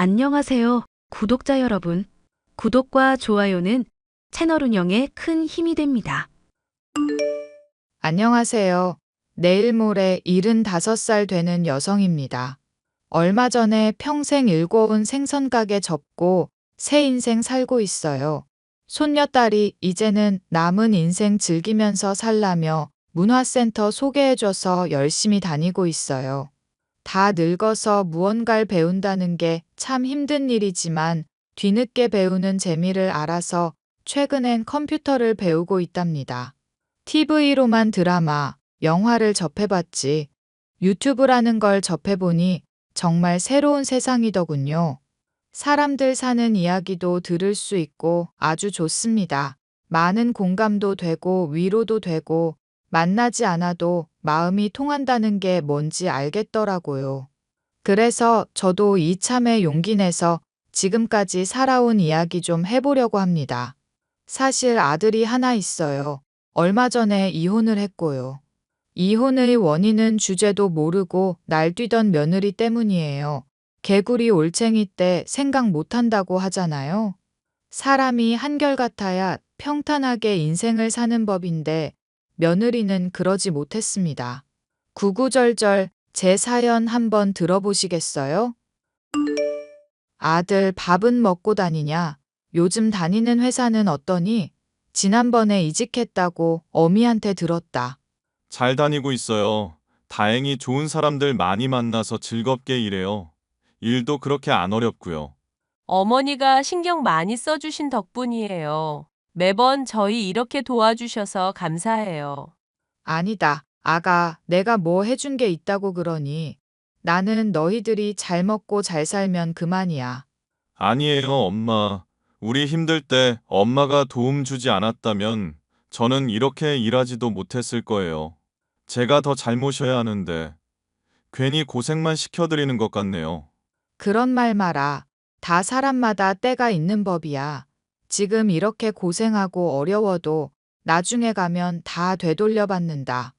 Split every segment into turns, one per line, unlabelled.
안녕하세요, 구독자 여러분. 구독과 좋아요는 채널 운영에 큰 힘이 됩니다.
안녕하세요. 내일 모레 75살 되는 여성입니다. 얼마 전에 평생 일궈온 생선가게 접고 새 인생 살고 있어요. 손녀딸이 이제는 남은 인생 즐기면서 살라며 문화센터 소개해줘서 열심히 다니고 있어요. 다 늙어서 무언가를 배운다는 게 참 힘든 일이지만 뒤늦게 배우는 재미를 알아서 최근엔 컴퓨터를 배우고 있답니다. TV로만 드라마, 영화를 접해봤지 유튜브라는 걸 접해보니 정말 새로운 세상이더군요. 사람들 사는 이야기도 들을 수 있고 아주 좋습니다. 많은 공감도 되고 위로도 되고 만나지 않아도 마음이 통한다는 게 뭔지 알겠더라고요. 그래서 저도 이참에 용기 내서 지금까지 살아온 이야기 좀 해보려고 합니다. 사실 아들이 하나 있어요. 얼마 전에 이혼을 했고요. 이혼의 원인은 주제도 모르고 날뛰던 며느리 때문이에요. 개구리 올챙이 때 생각 못한다고 하잖아요. 사람이 한결같아야 평탄하게 인생을 사는 법인데 며느리는 그러지 못했습니다. 구구절절 제 사연 한번 들어보시겠어요? 아들 밥은 먹고 다니냐? 요즘 다니는 회사는 어떠니? 지난번에 이직했다고 어미한테 들었다.
잘 다니고 있어요. 다행히 좋은 사람들 많이 만나서 즐겁게 일해요. 일도 그렇게 안 어렵고요.
어머니가 신경 많이 써주신 덕분이에요. 매번 저희 이렇게 도와주셔서 감사해요.
아니다. 아가, 내가 뭐 해준 게 있다고 그러니. 나는 너희들이 잘 먹고 잘 살면 그만이야.
아니에요, 엄마. 우리 힘들 때 엄마가 도움 주지 않았다면 저는 이렇게 일하지도 못했을 거예요. 제가 더 잘 모셔야 하는데 괜히 고생만 시켜드리는 것 같네요.
그런 말 마라. 다 사람마다 때가 있는 법이야. 지금 이렇게 고생하고 어려워도 나중에 가면 다 되돌려 받는다.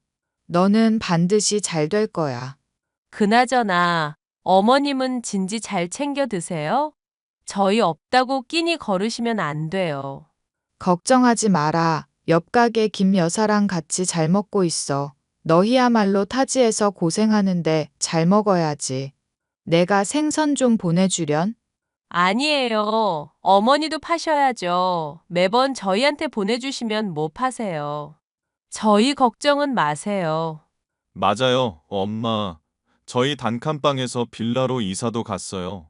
너는 반드시 잘 될 거야.
그나저나 어머님은 진지 잘 챙겨 드세요? 저희 없다고 끼니 거르시면 안 돼요.
걱정하지 마라. 옆 가게 김 여사랑 같이 잘 먹고 있어. 너희야말로 타지에서 고생하는데 잘 먹어야지. 내가 생선 좀 보내주련?
아니에요. 어머니도 파셔야죠. 매번 저희한테 보내주시면 못 파세요. 저희 걱정은 마세요.
맞아요, 엄마. 저희 단칸방에서 빌라로 이사도 갔어요.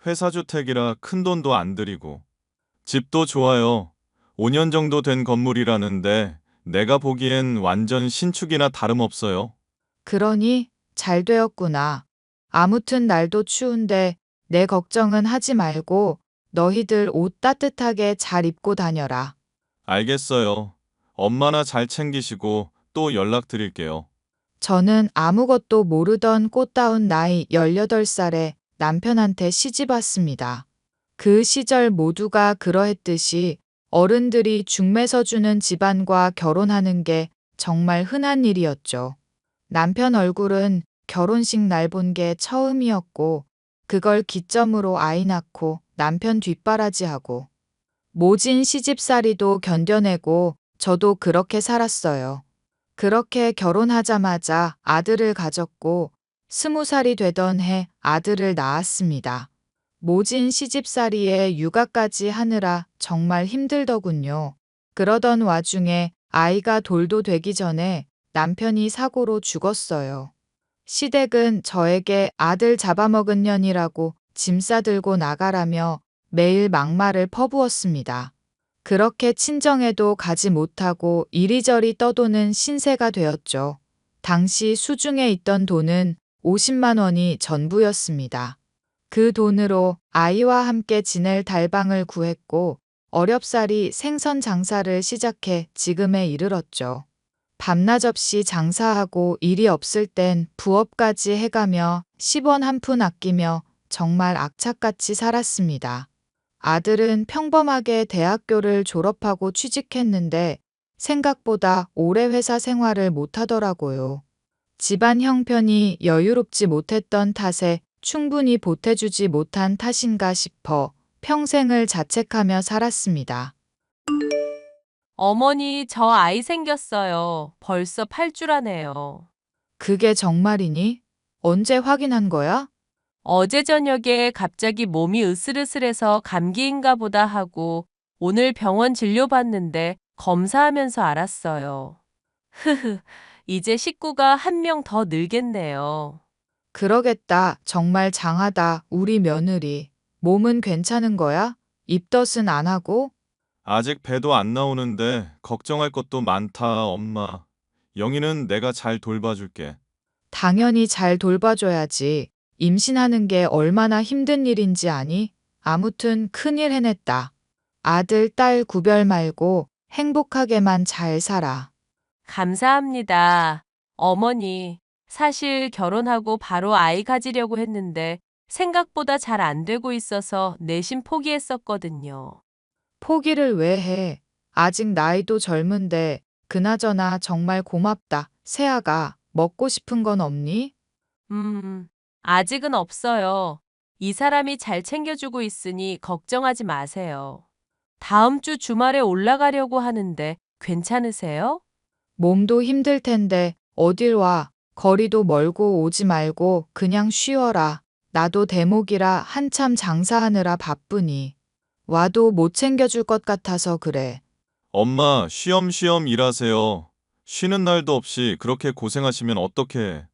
회사 주택이라 큰 돈도 안 들이고. 집도 좋아요. 5년 정도 된 건물이라는데 내가 보기엔 완전 신축이나 다름없어요.
그러니 잘 되었구나. 아무튼 날도 추운데 내 걱정은 하지 말고 너희들 옷 따뜻하게 잘 입고 다녀라.
알겠어요. 엄마나 잘 챙기시고 또 연락드릴게요.
저는 아무것도 모르던 꽃다운 나이 18살에 남편한테 시집 왔습니다. 그 시절 모두가 그러했듯이 어른들이 중매서 주는 집안과 결혼하는 게 정말 흔한 일이었죠. 남편 얼굴은 결혼식 날 본 게 처음이었고 그걸 기점으로 아이 낳고 남편 뒷바라지하고 모진 시집살이도 견뎌내고 저도 그렇게 살았어요. 그렇게 결혼하자마자 아들을 가졌고 20살이 되던 해 아들을 낳았습니다. 모진 시집살이에 육아까지 하느라 정말 힘들더군요. 그러던 와중에 아이가 돌도 되기 전에 남편이 사고로 죽었어요. 시댁은 저에게 아들 잡아먹은 년이라고 짐 싸들고 나가라며 매일 막말을 퍼부었습니다. 그렇게 친정에도 가지 못하고 이리저리 떠도는 신세가 되었죠. 당시 수중에 있던 돈은 50만 원이 전부였습니다. 그 돈으로 아이와 함께 지낼 달방을 구했고 어렵사리 생선 장사를 시작해 지금에 이르렀죠. 밤낮 없이 장사하고 일이 없을 땐 부업까지 해가며 10원 한 푼 아끼며 정말 악착같이 살았습니다. 아들은 평범하게 대학교를 졸업하고 취직했는데 생각보다 오래 회사 생활을 못하더라고요. 집안 형편이 여유롭지 못했던 탓에 충분히 보태주지 못한 탓인가 싶어 평생을 자책하며 살았습니다.
어머니, 저 아이 생겼어요. 벌써 8주라네요.
그게 정말이니? 언제 확인한 거야?
어제 저녁에 갑자기 몸이 으슬으슬해서 감기인가 보다 하고 오늘 병원 진료받는데 검사하면서 알았어요. 흐흐, 이제 식구가 한 명 더 늘겠네요.
그러겠다. 정말 장하다. 우리 며느리. 몸은 괜찮은 거야? 입덧은 안 하고?
아직 배도 안 나오는데 걱정할 것도 많다, 엄마. 영희는 내가 잘 돌봐줄게.
당연히 잘 돌봐줘야지. 임신하는 게 얼마나 힘든 일인지 아니? 아무튼 큰일 해냈다. 아들, 딸 구별 말고 행복하게만 잘 살아.
감사합니다. 어머니, 사실 결혼하고 바로 아이 가지려고 했는데 생각보다 잘 안 되고 있어서 내심 포기했었거든요.
포기를 왜 해? 아직 나이도 젊은데, 그나저나 정말 고맙다. 세아가 먹고 싶은 건 없니?
아직은 없어요. 이 사람이 잘 챙겨주고 있으니 걱정하지 마세요. 다음 주 주말에 올라가려고 하는데 괜찮으세요?
몸도 힘들 텐데, 어딜 와. 거리도 멀고 오지 말고 그냥 쉬어라. 나도 대목이라 한참 장사하느라 바쁘니. 와도 못 챙겨줄 것 같아서 그래.
엄마, 쉬엄쉬엄 일하세요. 쉬는 날도 없이 그렇게 고생하시면 어떡해.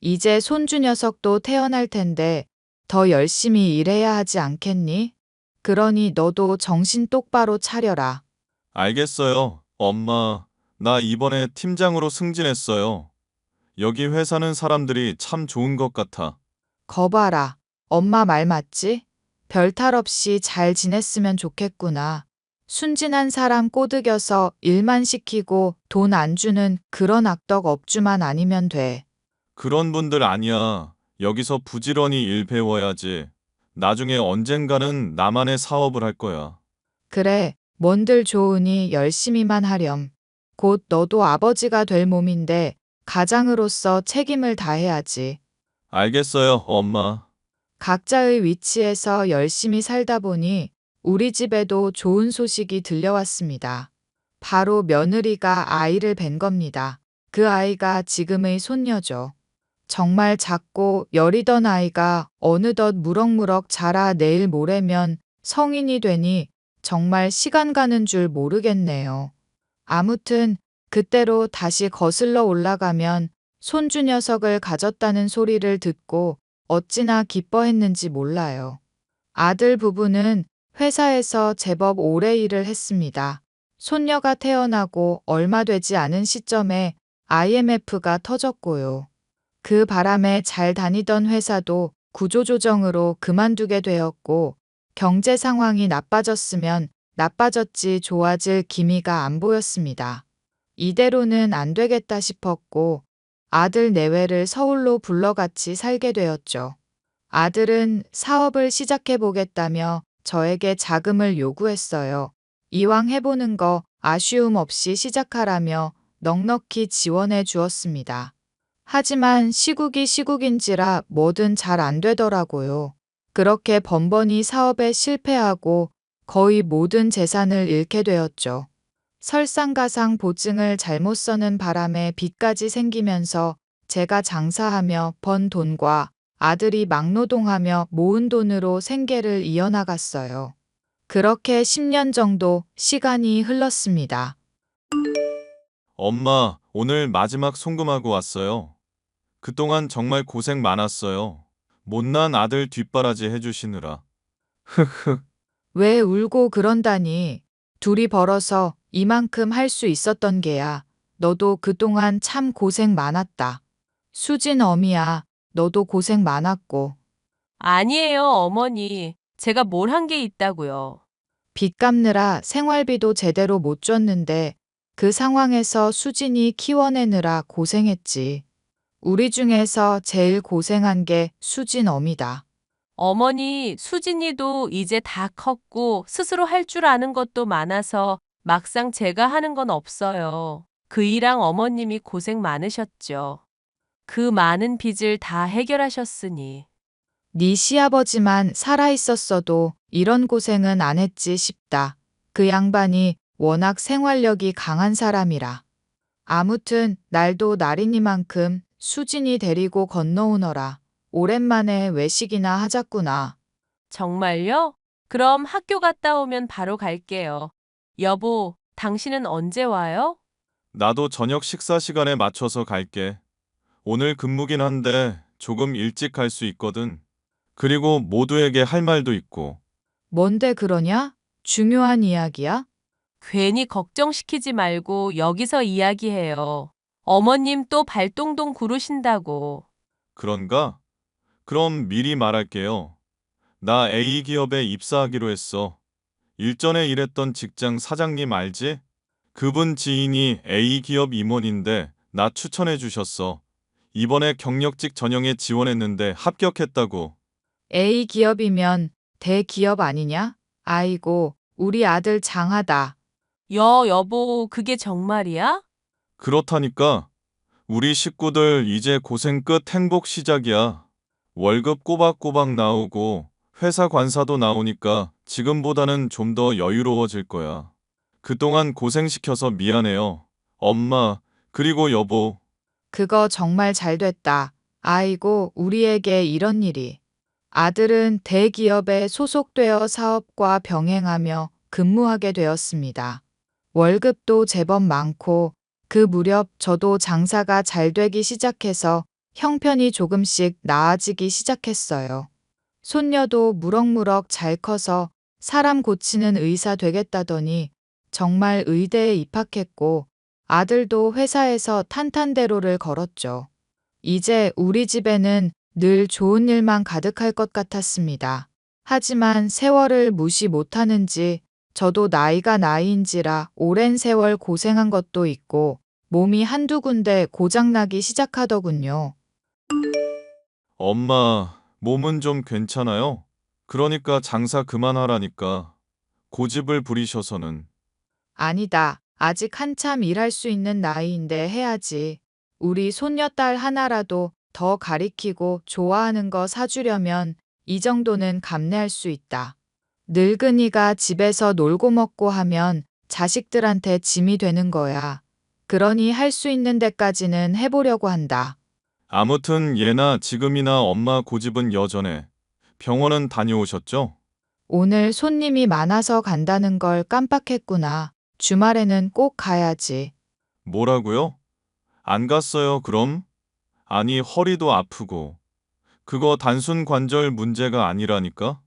이제 손주 녀석도 태어날 텐데 더 열심히 일해야 하지 않겠니? 그러니 너도 정신 똑바로 차려라.
알겠어요, 엄마. 나 이번에 팀장으로 승진했어요. 여기 회사는 사람들이 참 좋은 것 같아.
거봐라. 엄마 말 맞지? 별 탈 없이 잘 지냈으면 좋겠구나. 순진한 사람 꼬드겨서 일만 시키고 돈 안 주는 그런 악덕 업주만 아니면 돼.
그런 분들 아니야. 여기서 부지런히 일 배워야지. 나중에 언젠가는 나만의 사업을 할 거야.
그래, 뭔들 좋으니 열심히만 하렴. 곧 너도 아버지가 될 몸인데 가장으로서 책임을 다해야지.
알겠어요, 엄마.
각자의 위치에서 열심히 살다 보니 우리 집에도 좋은 소식이 들려왔습니다. 바로 며느리가 아이를 뵌 겁니다. 그 아이가 지금의 손녀죠. 정말 작고 여리던 아이가 어느덧 무럭무럭 자라 내일 모레면 성인이 되니 정말 시간 가는 줄 모르겠네요. 아무튼 그때로 다시 거슬러 올라가면 손주 녀석을 가졌다는 소리를 듣고 어찌나 기뻐했는지 몰라요. 아들 부부는 회사에서 제법 오래 일을 했습니다. 손녀가 태어나고 얼마 되지 않은 시점에 IMF가 터졌고요. 그 바람에 잘 다니던 회사도 구조조정으로 그만두게 되었고 경제 상황이 나빠졌으면 나빠졌지 좋아질 기미가 안 보였습니다. 이대로는 안 되겠다 싶었고 아들 내외를 서울로 불러 같이 살게 되었죠. 아들은 사업을 시작해 보겠다며 저에게 자금을 요구했어요. 이왕 해보는 거 아쉬움 없이 시작하라며 넉넉히 지원해 주었습니다. 하지만 시국이 시국인지라 뭐든 잘 안 되더라고요. 그렇게 번번이 사업에 실패하고 거의 모든 재산을 잃게 되었죠. 설상가상 보증을 잘못 써는 바람에 빚까지 생기면서 제가 장사하며 번 돈과 아들이 막노동하며 모은 돈으로 생계를 이어나갔어요. 그렇게 10년 정도 시간이 흘렀습니다.
엄마, 오늘 마지막 송금하고 왔어요. 그동안 정말 고생 많았어요. 못난 아들 뒷바라지 해주시느라. 흑흑.
왜 울고 그런다니? 둘이 벌어서 이만큼 할 수 있었던 게야. 너도 그동안 참 고생 많았다. 수진 어미야, 너도 고생 많았고.
아니에요, 어머니. 제가 뭘 한 게 있다고요.
빚 갚느라 생활비도 제대로 못 줬는데 그 상황에서 수진이 키워내느라 고생했지. 우리 중에서 제일 고생한 게 수진 어미다.
어머니, 수진이도 이제 다 컸고 스스로 할 줄 아는 것도 많아서 막상 제가 하는 건 없어요. 그 일랑 어머님이 고생 많으셨죠. 그 많은 빚을 다 해결하셨으니.
네 시아버지만 살아있었어도 이런 고생은 안 했지 싶다. 그 양반이 워낙 생활력이 강한 사람이라. 아무튼 날도 날이니만큼 수진이 데리고 건너오너라. 오랜만에 외식이나 하자꾸나.
정말요? 그럼 학교 갔다 오면 바로 갈게요. 여보, 당신은 언제 와요?
나도 저녁 식사 시간에 맞춰서 갈게. 오늘 근무긴 한데 조금 일찍 갈 수 있거든. 그리고 모두에게 할 말도 있고.
뭔데 그러냐? 중요한 이야기야?
괜히 걱정시키지 말고 여기서 이야기해요. 어머님 또 발동동 구르신다고.
그런가? 그럼 미리 말할게요. 나 A 기업에 입사하기로 했어. 일전에 일했던 직장 사장님 알지? 그분 지인이 A 기업 임원인데 나 추천해 주셨어. 이번에 경력직 전형에 지원했는데 합격했다고.
A 기업이면 대기업 아니냐? 아이고, 우리 아들 장하다.
여보, 그게 정말이야?
그렇다니까. 우리 식구들 이제 고생 끝 행복 시작이야. 월급 꼬박꼬박 나오고 회사 관사도 나오니까 지금보다는 좀 더 여유로워질 거야. 그동안 고생시켜서 미안해요. 엄마, 그리고 여보.
그거 정말 잘 됐다. 아이고, 우리에게 이런 일이. 아들은 대기업에 소속되어 사업과 병행하며 근무하게 되었습니다. 월급도 제법 많고 그 무렵 저도 장사가 잘 되기 시작해서 형편이 조금씩 나아지기 시작했어요. 손녀도 무럭무럭 잘 커서 사람 고치는 의사 되겠다더니 정말 의대에 입학했고 아들도 회사에서 탄탄대로를 걸었죠. 이제 우리 집에는 늘 좋은 일만 가득할 것 같았습니다. 하지만 세월을 무시 못하는지 저도 나이가 나이인지라 오랜 세월 고생한 것도 있고 몸이 한두 군데 고장나기 시작하더군요.
엄마, 몸은 좀 괜찮아요? 그러니까 장사 그만하라니까. 고집을 부리셔서는.
아니다. 아직 한참 일할 수 있는 나이인데 해야지. 우리 손녀딸 하나라도 더 가리키고 좋아하는 거 사주려면 이 정도는 감내할 수 있다. 늙은이가 집에서 놀고 먹고 하면 자식들한테 짐이 되는 거야. 그러니 할 수 있는 데까지는 해보려고 한다.
아무튼 예나 지금이나 엄마 고집은 여전해. 병원은 다녀오셨죠?
오늘 손님이 많아서 간다는 걸 깜빡했구나. 주말에는 꼭 가야지.
뭐라고요? 안 갔어요, 그럼? 아니, 허리도 아프고. 그거 단순 관절 문제가 아니라니까?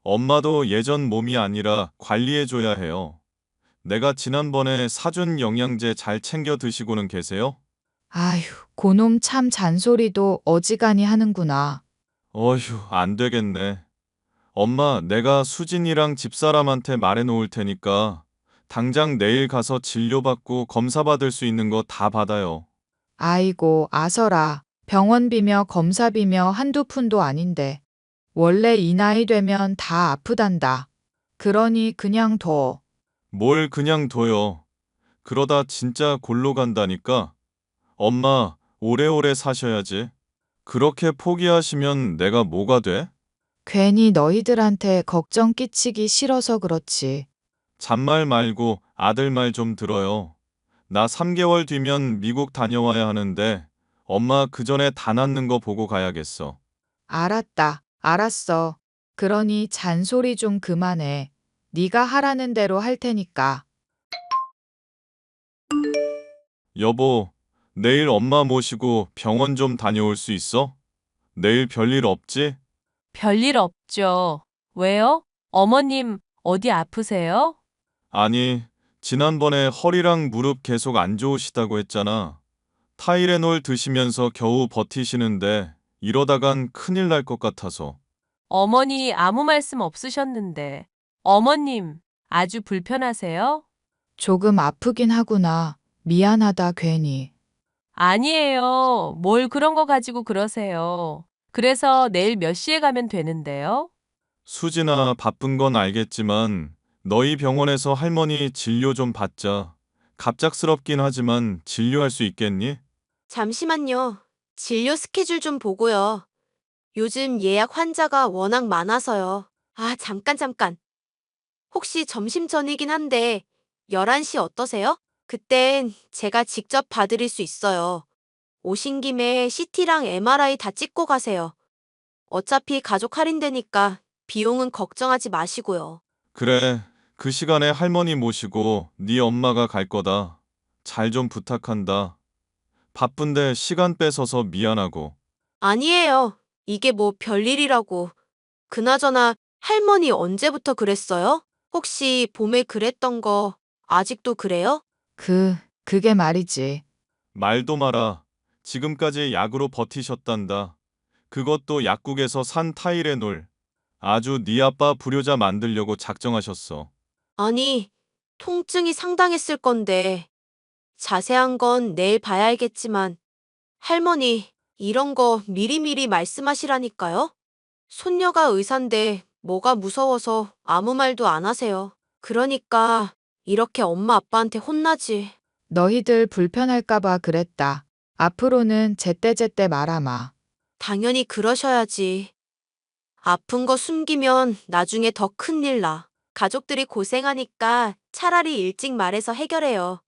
엄마도 예전 몸이 아니라 관리해줘야 해요. 내가 지난번에 사준 영양제 잘 챙겨 드시고는 계세요?
아휴, 고놈 참 잔소리도 어지간히 하는구나.
어휴, 안 되겠네. 엄마, 내가 수진이랑 집사람한테 말해 놓을 테니까 당장 내일 가서 진료받고 검사받을 수 있는 거 다 받아요.
아이고, 아서라. 병원비며 검사비며 한두 푼도 아닌데. 원래 이 나이 되면 다 아프단다. 그러니 그냥 둬.
뭘 그냥 둬요. 그러다 진짜 골로 간다니까. 엄마, 오래오래 사셔야지. 그렇게 포기하시면 내가 뭐가 돼?
괜히 너희들한테 걱정 끼치기 싫어서 그렇지.
잔말 말고 아들 말 좀 들어요. 나 3개월 뒤면 미국 다녀와야 하는데 엄마 그 전에 다 낫는 거 보고 가야겠어.
알았다. 알았어. 그러니 잔소리 좀 그만해. 네가 하라는 대로 할 테니까.
여보, 내일 엄마 모시고 병원 좀 다녀올 수 있어? 내일 별일 없지?
별일 없죠. 왜요? 어머님, 어디 아프세요?
아니, 지난번에 허리랑 무릎 계속 안 좋으시다고 했잖아. 타이레놀 드시면서 겨우 버티시는데 이러다간 큰일 날 것 같아서.
어머니 아무 말씀 없으셨는데. 어머님, 아주 불편하세요?
조금 아프긴 하구나. 미안하다 괜히.
아니에요. 뭘 그런 거 가지고 그러세요. 그래서 내일 몇 시에 가면 되는데요?
수진아, 바쁜 건 알겠지만 너희 병원에서 할머니 진료 좀 받자. 갑작스럽긴 하지만 진료할 수 있겠니?
잠시만요. 진료 스케줄 좀 보고요. 요즘 예약 환자가 워낙 많아서요. 아, 잠깐. 혹시 점심 전이긴 한데 11시 어떠세요? 그땐 제가 직접 봐드릴 수 있어요. 오신 김에 CT랑 MRI 다 찍고 가세요. 어차피 가족 할인되니까 비용은 걱정하지 마시고요.
그래, 그 시간에 할머니 모시고 네 엄마가 갈 거다. 잘 좀 부탁한다. 바쁜데 시간 뺏어서 미안하고.
아니에요. 이게 뭐 별일이라고. 그나저나 할머니 언제부터 그랬어요? 혹시 봄에 그랬던 거 아직도 그래요?
그게 말이지.
말도 마라. 지금까지 약으로 버티셨단다. 그것도 약국에서 산 타이레놀. 아주 네 아빠 불효자 만들려고 작정하셨어.
아니, 통증이 상당했을 건데 자세한 건 내일 봐야 알겠지만 할머니, 이런 거 미리미리 말씀하시라니까요? 손녀가 의사인데 뭐가 무서워서 아무 말도 안 하세요. 그러니까 이렇게 엄마 아빠한테 혼나지.
너희들 불편할까봐 그랬다. 앞으로는 제때제때 말아마.
당연히 그러셔야지. 아픈 거 숨기면 나중에 더 큰일 나. 가족들이 고생하니까 차라리 일찍 말해서 해결해요.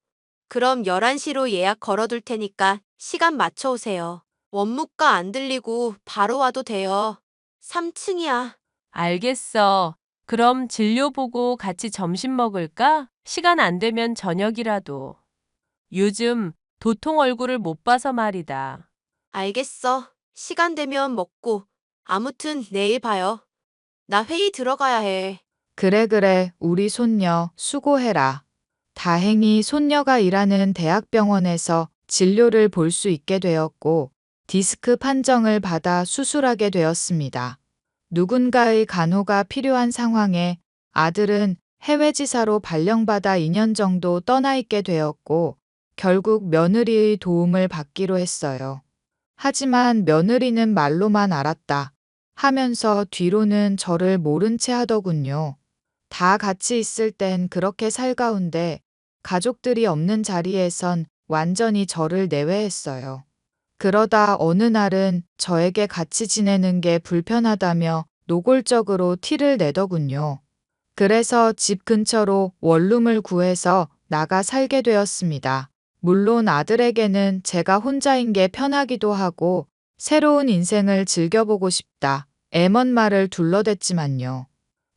그럼 11시로 예약 걸어둘 테니까 시간 맞춰 오세요. 원무과 안 들리고 바로 와도 돼요. 3층이야.
알겠어. 그럼 진료 보고 같이 점심 먹을까? 시간 안 되면 저녁이라도. 요즘 도통 얼굴을 못 봐서 말이다.
알겠어. 시간 되면 먹고. 아무튼 내일 봐요. 나 회의 들어가야 해.
그래, 우리 손녀 수고해라. 다행히 손녀가 일하는 대학병원에서 진료를 볼 수 있게 되었고, 디스크 판정을 받아 수술하게 되었습니다. 누군가의 간호가 필요한 상황에 아들은 해외 지사로 발령받아 2년 정도 떠나 있게 되었고, 결국 며느리의 도움을 받기로 했어요. 하지만 며느리는 말로만 알았다 하면서 뒤로는 저를 모른 채 하더군요. 다 같이 있을 땐 그렇게 살가운데 가족들이 없는 자리에선 완전히 저를 내외했어요. 그러다 어느 날은 저에게 같이 지내는 게 불편하다며 노골적으로 티를 내더군요. 그래서 집 근처로 원룸을 구해서 나가 살게 되었습니다. 물론 아들에게는 제가 혼자인 게 편하기도 하고 새로운 인생을 즐겨보고 싶다. 애먼 말을 둘러댔지만요.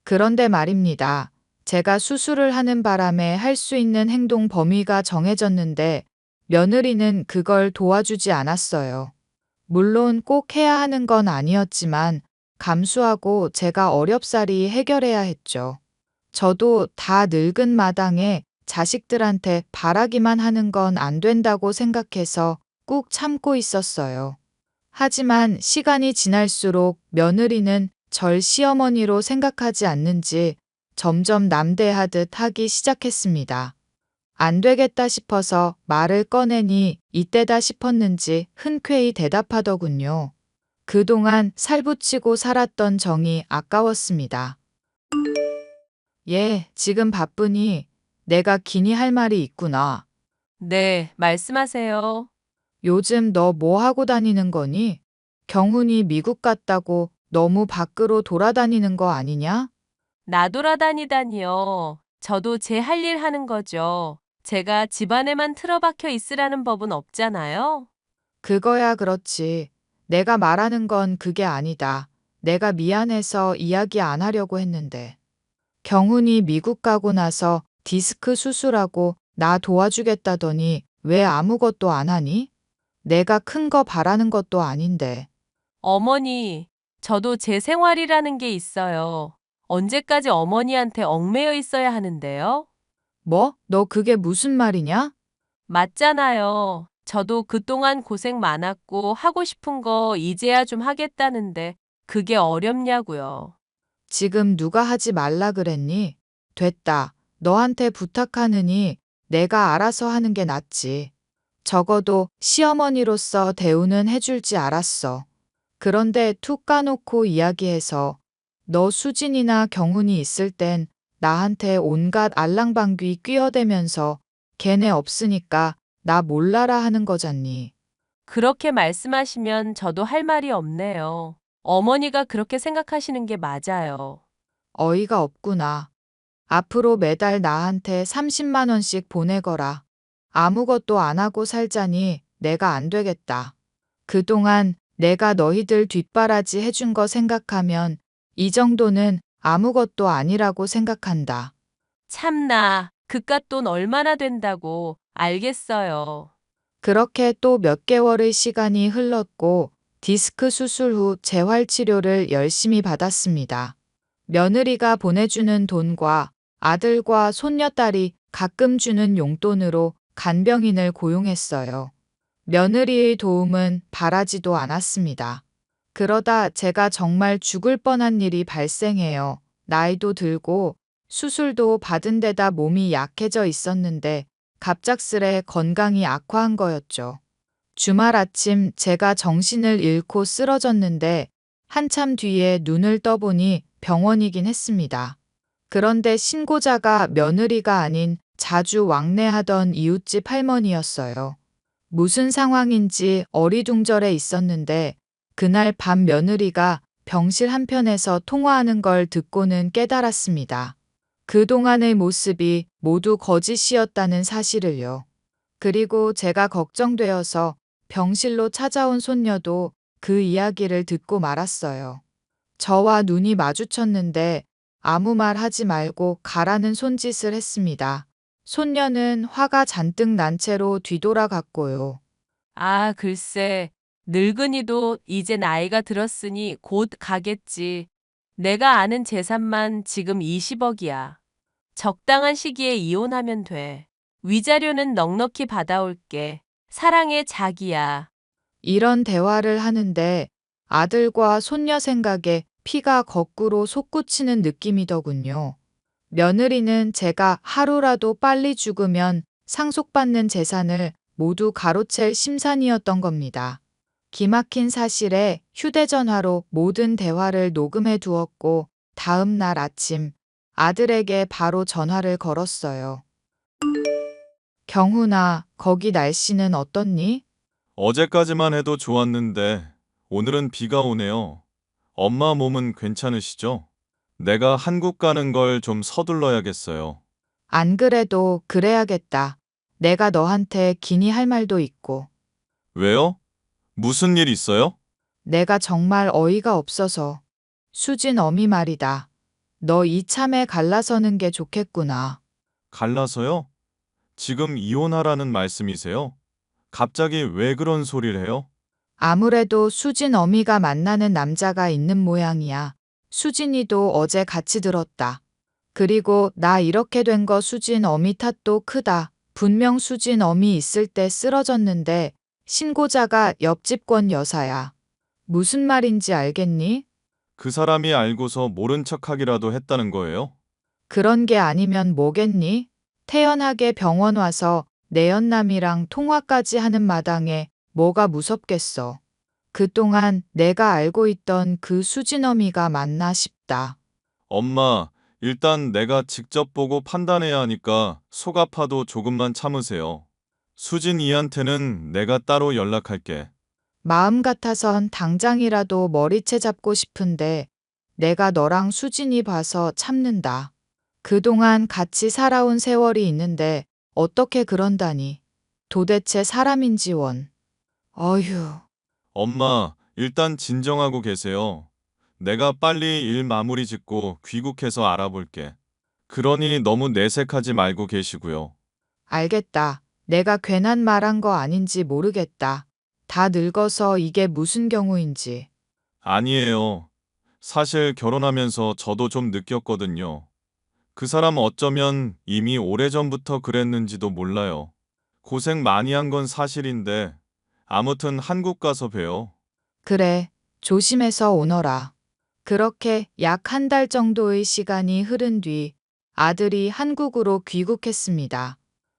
그런데 말입니다. 제가 수술을 하는 바람에 할 수 있는 행동 범위가 정해졌는데 며느리는 그걸 도와주지 않았어요. 물론 꼭 해야 하는 건 아니었지만 감수하고 제가 어렵사리 해결해야 했죠. 저도 다 늙은 마당에 자식들한테 바라기만 하는 건 안 된다고 생각해서 꾹 참고 있었어요. 하지만 시간이 지날수록 며느리는 절 시어머니로 생각하지 않는지 점점 남대하듯 하기 시작했습니다. 안 되겠다 싶어서 말을 꺼내니 이때다 싶었는지 흔쾌히 대답하더군요. 그동안 살붙이고 살았던 정이 아까웠습니다. 예, 지금 바쁘니 내가 기니 할 말이 있구나.
네, 말씀하세요.
요즘 너 뭐 하고 다니는 거니? 경훈이 미국 갔다고 너무 밖으로 돌아다니는 거 아니냐?
나돌아다니다니요. 저도 제 할 일 하는 거죠. 제가 집안에만 틀어박혀 있으라는 법은 없잖아요.
그거야 그렇지. 내가 말하는 건 그게 아니다. 내가 미안해서 이야기 안 하려고 했는데. 경훈이 미국 가고 나서 디스크 수술하고 나 도와주겠다더니 왜 아무것도 안 하니? 내가 큰 거 바라는 것도 아닌데.
어머니, 저도 제 생활이라는 게 있어요. 언제까지 어머니한테 얽매여 있어야 하는데요?
뭐? 너 그게 무슨 말이냐?
맞잖아요. 저도 그동안 고생 많았고 하고 싶은 거 이제야 좀 하겠다는데 그게 어렵냐고요.
지금 누가 하지 말라 그랬니? 됐다. 너한테 부탁하느니 내가 알아서 하는 게 낫지. 적어도 시어머니로서 대우는 해줄지 알았어. 그런데 툭 까놓고 이야기해서 너 수진이나 경훈이 있을 땐 나한테 온갖 알랑방귀 뀌어대면서 걔네 없으니까 나 몰라라 하는 거잖니.
그렇게 말씀하시면 저도 할 말이 없네요. 어머니가 그렇게 생각하시는 게 맞아요.
어이가 없구나. 앞으로 매달 나한테 30만 원씩 보내거라. 아무것도 안 하고 살자니 내가 안 되겠다. 그동안 내가 너희들 뒷바라지 해준 거 생각하면 이 정도는 아무것도 아니라고 생각한다.
참나, 그깟 돈 얼마나 된다고. 알겠어요.
그렇게 또 몇 개월의 시간이 흘렀고 디스크 수술 후 재활치료를 열심히 받았습니다. 며느리가 보내주는 돈과 아들과 손녀딸이 가끔 주는 용돈으로 간병인을 고용했어요. 며느리의 도움은 바라지도 않았습니다. 그러다 제가 정말 죽을 뻔한 일이 발생해요. 나이도 들고 수술도 받은 데다 몸이 약해져 있었는데 갑작스레 건강이 악화한 거였죠. 주말 아침 제가 정신을 잃고 쓰러졌는데 한참 뒤에 눈을 떠보니 병원이긴 했습니다. 그런데 신고자가 며느리가 아닌 자주 왕래하던 이웃집 할머니였어요. 무슨 상황인지 어리둥절해 있었는데 그날 밤 며느리가 병실 한편에서 통화하는 걸 듣고는 깨달았습니다. 그동안의 모습이 모두 거짓이었다는 사실을요. 그리고 제가 걱정되어서 병실로 찾아온 손녀도 그 이야기를 듣고 말았어요. 저와 눈이 마주쳤는데 아무 말 하지 말고 가라는 손짓을 했습니다. 손녀는 화가 잔뜩 난 채로 뒤돌아갔고요.
아, 글쎄. 늙은이도 이제 나이가 들었으니 곧 가겠지. 내가 아는 재산만 지금 20억이야. 적당한 시기에 이혼하면 돼. 위자료는 넉넉히 받아올게. 사랑해, 자기야.
이런 대화를 하는데 아들과 손녀 생각에 피가 거꾸로 솟구치는 느낌이더군요. 며느리는 제가 하루라도 빨리 죽으면 상속받는 재산을 모두 가로챌 심산이었던 겁니다. 기막힌 사실에 휴대전화로 모든 대화를 녹음해 두었고 다음 날 아침 아들에게 바로 전화를 걸었어요. 경훈아, 거기 날씨는 어떻니?
어제까지만 해도 좋았는데 오늘은 비가 오네요. 엄마 몸은 괜찮으시죠? 내가 한국 가는 걸 좀 서둘러야겠어요.
안 그래도 그래야겠다. 내가 너한테 기니 할 말도 있고.
왜요? 무슨 일 있어요?
내가 정말 어이가 없어서. 수진 어미 말이다. 너 이참에 갈라서는 게 좋겠구나.
갈라서요? 지금 이혼하라는 말씀이세요? 갑자기 왜 그런 소리를 해요?
아무래도 수진 어미가 만나는 남자가 있는 모양이야. 수진이도 어제 같이 들었다. 그리고 나 이렇게 된 거 수진 어미 탓도 크다. 분명 수진 어미 있을 때 쓰러졌는데 신고자가 옆집 권 여사야. 무슨 말인지 알겠니?
그 사람이 알고서 모른 척하기라도 했다는 거예요?
그런 게 아니면 뭐겠니? 태연하게 병원 와서 내연남이랑 통화까지 하는 마당에 뭐가 무섭겠어. 그동안 내가 알고 있던 그 수진어미가 맞나 싶다.
엄마, 일단 내가 직접 보고 판단해야 하니까 속 아파도 조금만 참으세요. 수진이한테는 내가 따로 연락할게.
마음 같아선 당장이라도 머리채 잡고 싶은데 내가 너랑 수진이 봐서 참는다. 그동안 같이 살아온 세월이 있는데 어떻게 그런다니. 도대체 사람인지 원. 어휴.
엄마, 일단 진정하고 계세요. 내가 빨리 일 마무리 짓고 귀국해서 알아볼게. 그러니 너무 내색하지 말고 계시고요.
알겠다. 내가 괜한 말한 거 아닌지 모르겠다. 다 늙어서 이게 무슨 경우인지.
아니에요. 사실 결혼하면서 저도 좀 느꼈거든요. 그 사람 어쩌면 이미 오래전부터 그랬는지도 몰라요. 고생 많이 한 건 사실인데 아무튼 한국 가서 봬요.
그래, 조심해서 오너라. 그렇게 약 한 달 정도의 시간이 흐른 뒤 아들이 한국으로 귀국했습니다.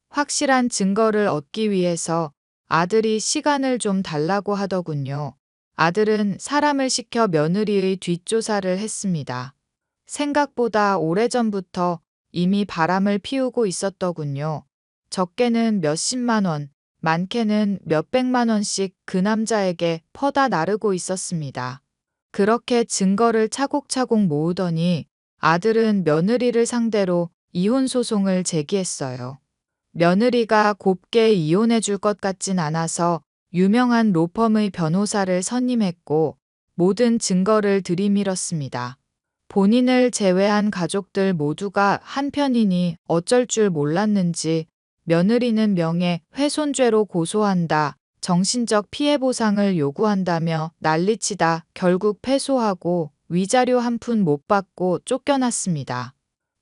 확실한 증거를 얻기 위해서 아들이 시간을 좀 달라고 하더군요. 아들은 사람을 시켜 며느리의 뒷조사를 했습니다. 생각보다 오래전부터 이미 바람을 피우고 있었더군요. 적게는 몇십만 원, 많게는 몇백만 원씩 그 남자에게 퍼다 나르고 있었습니다. 그렇게 증거를 차곡차곡 모으더니 아들은 며느리를 상대로 이혼 소송을 제기했어요. 며느리가 곱게 이혼해 줄 것 같진 않아서 유명한 로펌의 변호사를 선임했고 모든 증거를 들이밀었습니다. 본인을 제외한 가족들 모두가 한편이니 어쩔 줄 몰랐는지 며느리는 명예훼손죄로 고소한다, 정신적 피해 보상을 요구한다며 난리치다 결국 패소하고 위자료 한 푼 못 받고 쫓겨났습니다.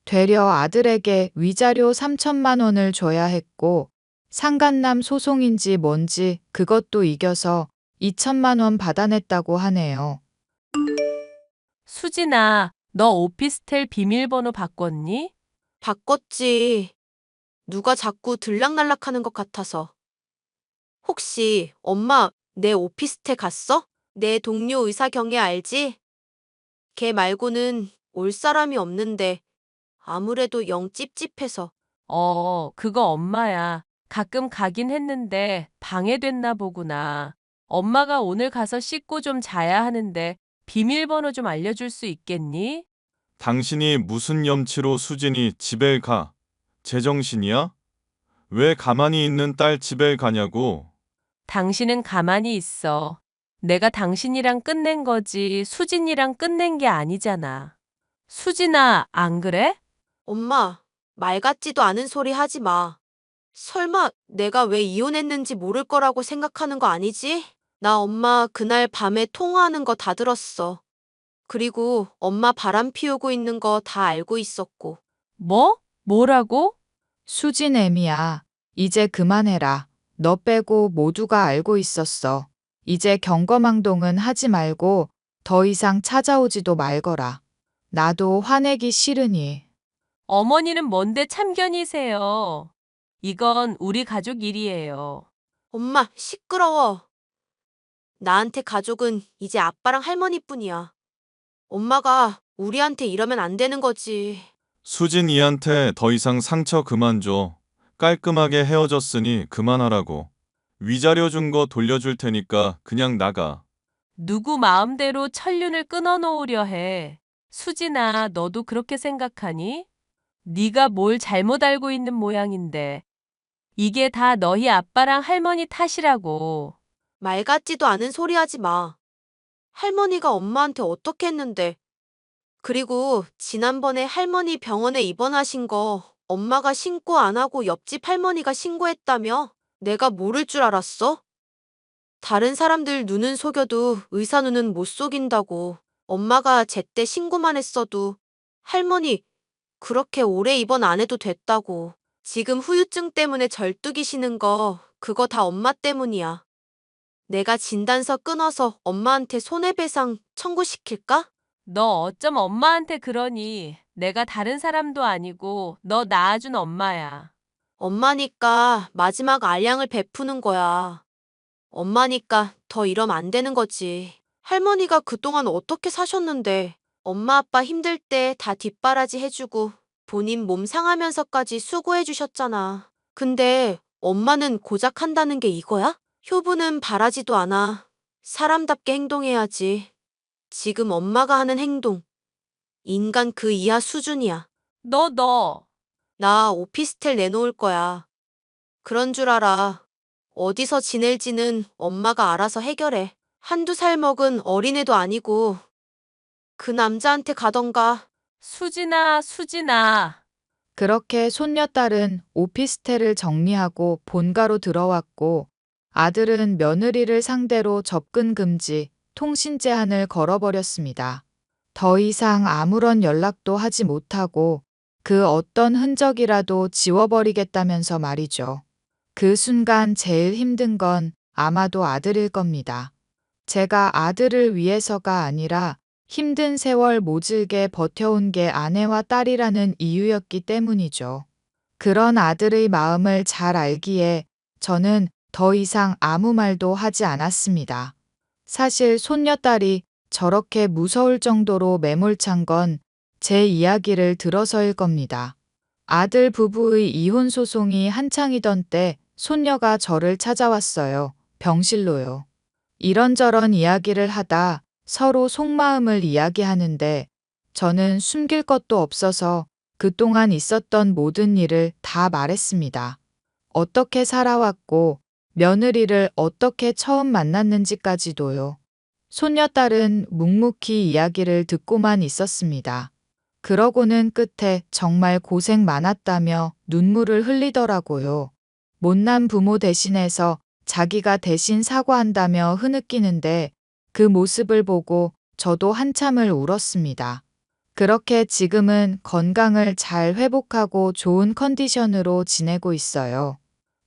되려 아들에게 위자료 3천만 원을 줘야 했고 상간남 소송인지 뭔지 그것도 이겨서 2천만 원 받아냈다고 하네요.
수진아, 너 오피스텔 비밀번호 바꿨니?
바꿨지. 누가 자꾸 들락날락하는 것 같아서. 혹시 엄마 내 오피스텔 갔어? 내 동료 의사 경혜 알지? 걔 말고는 올 사람이 없는데 아무래도 영 찝찝해서.
그거 엄마야. 가끔 가긴 했는데 방해됐나 보구나. 엄마가 오늘 가서 씻고 좀 자야 하는데 비밀번호 좀 알려줄 수 있겠니?
당신이 무슨 염치로 수진이 집에 가? 제정신이야? 왜 가만히 있는 딸 집에 가냐고.
당신은 가만히 있어. 내가 당신이랑 끝낸 거지 수진이랑 끝낸 게 아니잖아. 수진아, 안 그래?
엄마, 말 같지도 않은 소리 하지 마. 설마 내가 왜 이혼했는지 모를 거라고 생각하는 거 아니지? 나 엄마 그날 밤에 통화하는 거 다 들었어. 그리고 엄마 바람 피우고 있는 거 다 알고 있었고.
뭐? 뭐라고?
수진 애미야, 이제 그만해라. 너 빼고 모두가 알고 있었어. 이제 경거망동은 하지 말고 더 이상 찾아오지도 말거라. 나도 화내기 싫으니.
어머니는 뭔데 참견이세요. 이건 우리 가족 일이에요.
엄마, 시끄러워. 나한테 가족은 이제 아빠랑 할머니뿐이야. 엄마가 우리한테 이러면 안 되는 거지.
수진이한테 더 이상 상처 그만 줘. 깔끔하게 헤어졌으니 그만하라고. 위자료 준 거 돌려줄 테니까 그냥 나가.
누구 마음대로 천륜을 끊어놓으려 해. 수진아, 너도 그렇게 생각하니? 네가 뭘 잘못 알고 있는 모양인데. 이게 다 너희 아빠랑 할머니 탓이라고.
말 같지도 않은 소리 하지 마. 할머니가 엄마한테 어떻게 했는데. 그리고 지난번에 할머니 병원에 입원하신 거 엄마가 신고 안 하고 옆집 할머니가 신고했다며? 내가 모를 줄 알았어? 다른 사람들 눈은 속여도 의사 눈은 못 속인다고. 엄마가 제때 신고만 했어도 할머니 그렇게 오래 입원 안 해도 됐다고. 지금 후유증 때문에 절뚝이시는 거 그거 다 엄마 때문이야. 내가 진단서 끊어서 엄마한테 손해배상 청구시킬까?
너 어쩜 엄마한테 그러니? 내가 다른 사람도 아니고 너 낳아준 엄마야.
엄마니까 마지막 알량을 베푸는 거야. 엄마니까 더 이러면 안 되는 거지. 할머니가 그동안 어떻게 사셨는데 엄마 아빠 힘들 때 다 뒷바라지 해주고 본인 몸 상하면서까지 수고해 주셨잖아. 근데 엄마는 고작 한다는 게 이거야? 효부는 바라지도 않아. 사람답게 행동해야지. 지금 엄마가 하는 행동, 인간 그 이하 수준이야.
너.
나 오피스텔 내놓을 거야. 그런 줄 알아. 어디서 지낼지는 엄마가 알아서 해결해. 한두 살 먹은 어린애도 아니고 그 남자한테 가던가.
수진아.
그렇게 손녀딸은 오피스텔을 정리하고 본가로 들어왔고 아들은 며느리를 상대로 접근 금지, 통신 제한을 걸어버렸습니다. 더 이상 아무런 연락도 하지 못하고 그 어떤 흔적이라도 지워버리겠다면서 말이죠. 그 순간 제일 힘든 건 아마도 아들일 겁니다. 제가 아들을 위해서가 아니라 힘든 세월 모질게 버텨온 게 아내와 딸이라는 이유였기 때문이죠. 그런 아들의 마음을 잘 알기에 저는 더 이상 아무 말도 하지 않았습니다. 사실 손녀딸이 저렇게 무서울 정도로 매몰찬 건 제 이야기를 들어서일 겁니다. 아들 부부의 이혼 소송이 한창이던 때 손녀가 저를 찾아왔어요. 병실로요. 이런저런 이야기를 하다 서로 속마음을 이야기하는데 저는 숨길 것도 없어서 그동안 있었던 모든 일을 다 말했습니다. 어떻게 살아왔고 며느리를 어떻게 처음 만났는지까지도요. 손녀딸은 묵묵히 이야기를 듣고만 있었습니다. 그러고는 끝에 정말 고생 많았다며 눈물을 흘리더라고요. 못난 부모 대신해서 자기가 대신 사과한다며 흐느끼는데 그 모습을 보고 저도 한참을 울었습니다. 그렇게 지금은 건강을 잘 회복하고 좋은 컨디션으로 지내고 있어요.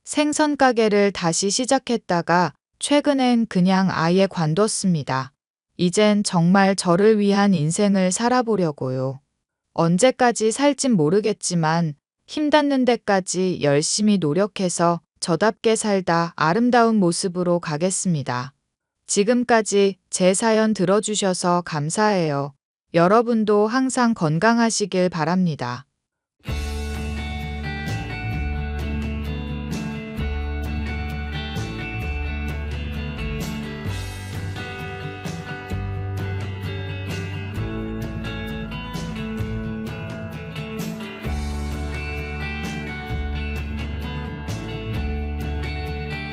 생선 가게를 다시 시작했다가 최근엔 그냥 아예 관뒀습니다. 이젠 정말 저를 위한 인생을 살아보려고요. 언제까지 살진 모르겠지만 힘 닿는 데까지 열심히 노력해서 저답게 살다 아름다운 모습으로 가겠습니다. 지금까지 제 사연 들어주셔서 감사해요. 여러분도 항상 건강하시길 바랍니다.